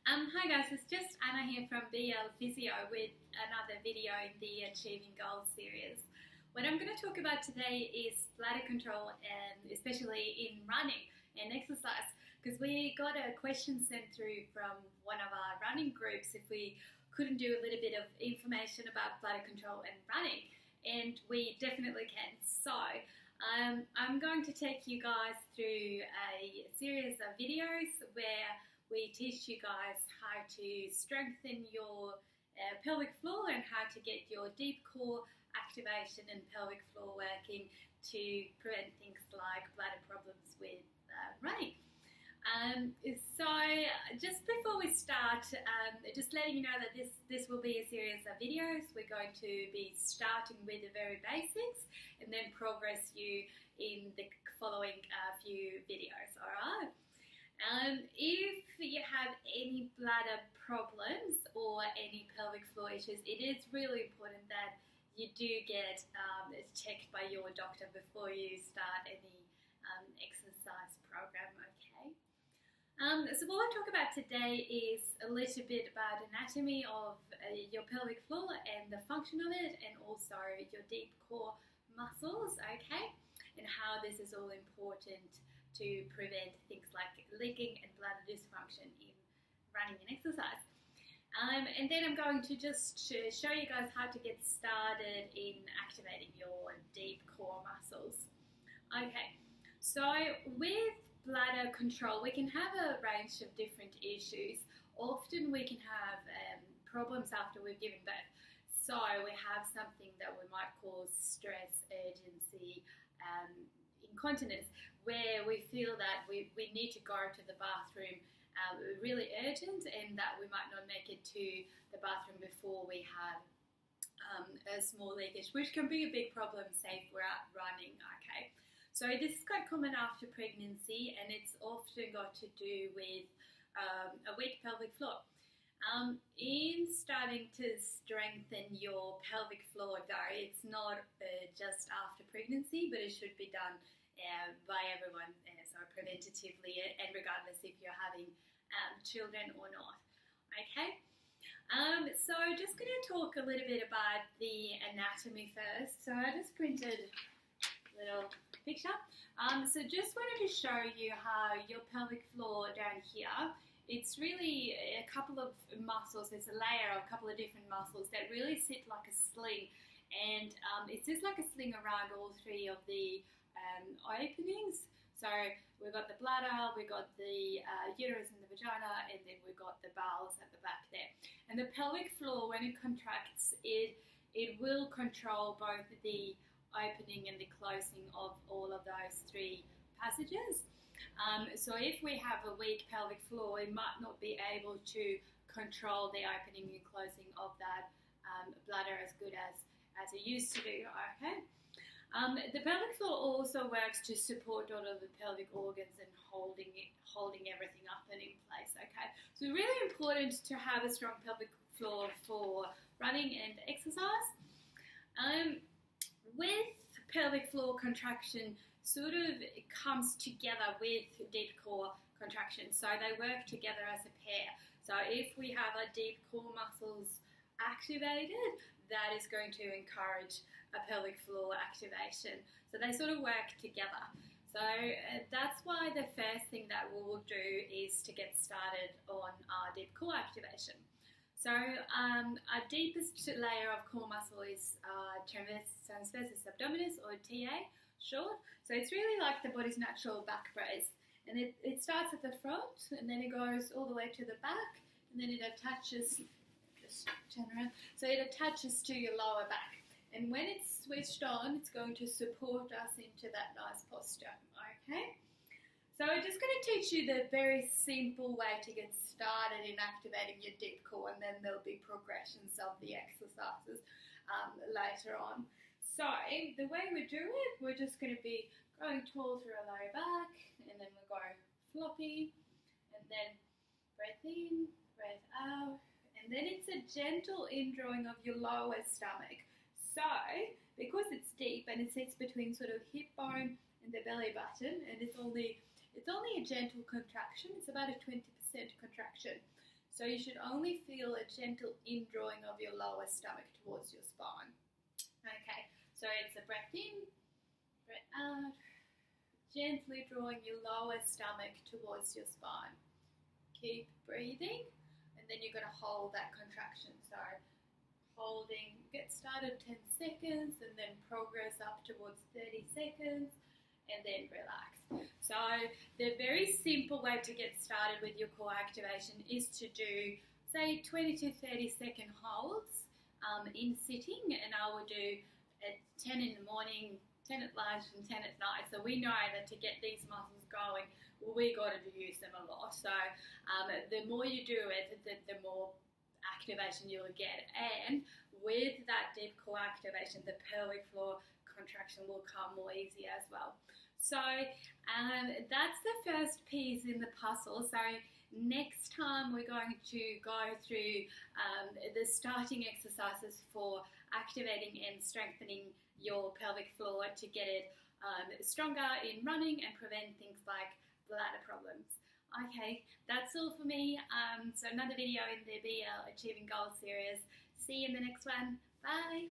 Hi guys, it's just Anna here from Physio with another video in the Achieving Goals series. What I'm going to talk about today is bladder control, and especially in running and exercise, because we got a question sent through from one of our running groups if we couldn't do a little bit of information about bladder control and running, and we definitely can. So I'm going to take you guys through a series of videos where we teach you guys how to strengthen your pelvic floor and how to get your deep core activation and pelvic floor working to prevent things like bladder problems with running. So just before we start, just letting you know that this will be a series of videos. We're going to be starting with the very basics and then progress you in the following few videos, alright? If you have any bladder problems or any pelvic floor issues, it is really important that you do get checked by your doctor before you start any exercise program, okay? So what we'll talk about today is a little bit about anatomy of your pelvic floor and the function of it, and also your deep core muscles, okay? And how this is all important to prevent things like leaking and bladder dysfunction in running and exercise. And then I'm going to just show you guys how to get started in activating your deep core muscles. Okay, so with bladder control, we can have a range of different issues. Often we can have problems after we've given birth. So we have something that we might call stress, urgency, incontinence, where we feel that we need to go to the bathroom really urgent, and that we might not make it to the bathroom before we have a small leakage, which can be a big problem, say, if we're out running, okay? So this is quite common after pregnancy, and it's often got to do with a weak pelvic floor. In starting to strengthen your pelvic floor, though, it's not just after pregnancy, but it should be done by everyone, so preventatively, and regardless if you're having children or not. Okay, so just going to talk a little bit about the anatomy first. So I just printed a little picture. So just wanted to show you how your pelvic floor down here, it's really a couple of muscles. There's a layer of a couple of different muscles that really sit like a sling, and it sits like a sling around all three of the openings. So we've got the bladder, we've got the uterus and the vagina, and then we've got the bowels at the back there. And the pelvic floor, when it contracts, it will control both the opening and the closing of all of those three passages. So if we have a weak pelvic floor, we might not be able to control the opening and closing of that bladder as good as it used to do, okay? The pelvic floor also works to support all of the pelvic organs and holding everything up and in place, okay? So it's really important to have a strong pelvic floor for running and exercise. With pelvic floor contraction, sort of comes together with deep core contraction, so they work together as a pair. So if we have our deep core muscles activated, that is going to encourage a pelvic floor activation. So they sort of work together. So that's why the first thing that we will do is to get started on our deep core activation. So our deepest layer of core muscle is transversus abdominis, or TA short. So it's really like the body's natural back brace, and it starts at the front and then it goes all the way to the back, and then it attaches, just turn around, so it attaches to your lower back. And when it's switched on, it's going to support us into that nice posture, okay? So we're just going to teach you the very simple way to get started in activating your deep core, and then there'll be progressions of the exercises later on. So the way we do it, we're just going to be going tall through our lower back, and then we'll go floppy, and then breath in, breath out, and then it's a gentle indrawing of your lower stomach. So, because it's deep and it sits between sort of hip bone and the belly button, and it's only a gentle contraction, it's about a 20% contraction. So you should only feel a gentle indrawing of your lower stomach towards your spine. Okay, so it's a breath in, breath out, gently drawing your lower stomach towards your spine. Keep breathing, and then you're going to hold that contraction. So holding, get started 10 seconds, and then progress up towards 30 seconds, and then relax. So the very simple way to get started with your core activation is to do, say, 20 to 30 second holds in sitting, and I will do at 10 in the morning, 10 at lunch, and 10 at night. So we know that to get these muscles going, we got to use them a lot. So the more you do it, the more activation you'll get, and with that deep core activation, the pelvic floor contraction will come more easy as well. So that's the first piece in the puzzle. So next time we're going to go through the starting exercises for activating and strengthening your pelvic floor to get it stronger in running and prevent things like bladder problems. Okay, that's all for me. So another video in the BL Achieving Goals series. See you in the next one. Bye.